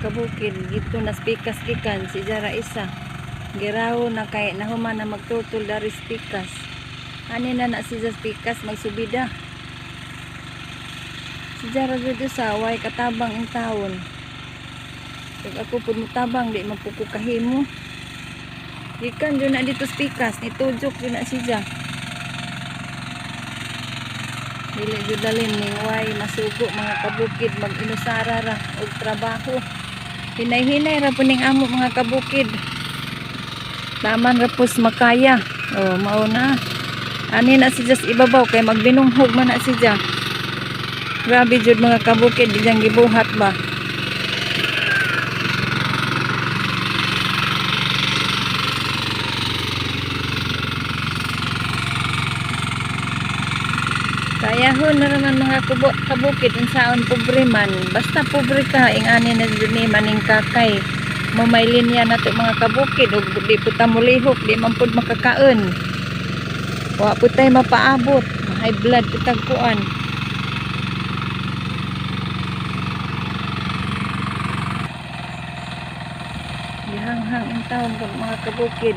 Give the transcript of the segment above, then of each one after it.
kabukid. Dito na spikas gikan si Jara isa. Girawo na kay nahuman na magtutol dari spikas. Ani na si spikas magsubida. Si Jara dito sa way katabang in taon. Pag ako pud mutabang di mapukukahimo. Gikan jud na dito spikas ni tujok jud na siya. Dili jud dalin ning way masugo mga kabukid mag-inusara ra og trabaho. Hinay-hinay ra po ning amo mga kabukid. Taman ra pus makaya. Oh, mao na. Ani na siya sa ibabaw kay magbinunghog man na siya. Grabe jud mga kabukid dijang gibuhat ba. Kayahon na naman mga kabukid unsaon pobre man. Basta pobre ka ing ani na jud ni maning kakay. Mo may linya nato mga kabukid ug di puta mulihok, di man pud makakaon. Wa pud tay mapaabot, high blood putag kuan. Gihanghang in taon mga kabukid,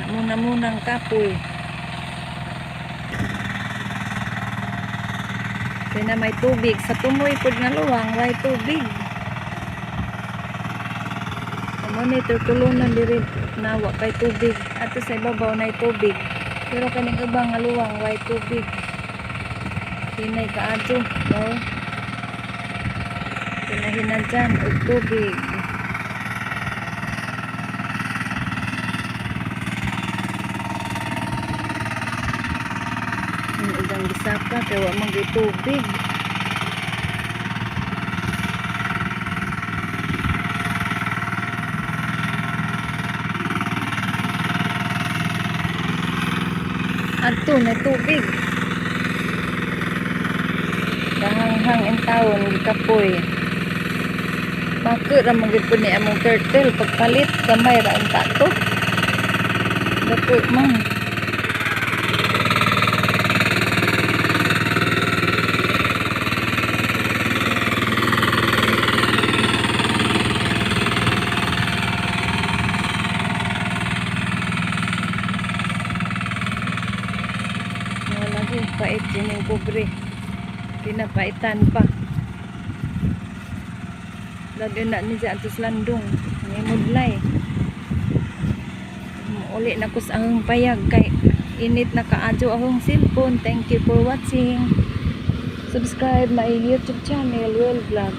muna-munang kapoy. Kaya na may tubig. Sa tumoy pod nga luwang, may tubig. Monitor tulunan diri na wa kay tubig. Ato sa ibabaw na tubig. Pero kaning ubang nga luwang, may tubig. Hinay kaadyo. No? Hinahinan dyan og tubig. Ang gisaka kaya wa man tubig. Ato na tubig. Dahanghang in taon gikapoy. Mako ra man gid pud ni among turtle pagpalit gamay ra ang tato. Dako man. Pait din yung pobre. Pinapaitan pa. Lagi na niya atos landong. May mudlay. Uli na kus ang payag kay init na kaadyo akong cellphone. Thank you for watching. Subscribe my YouTube channel, Well Vlog.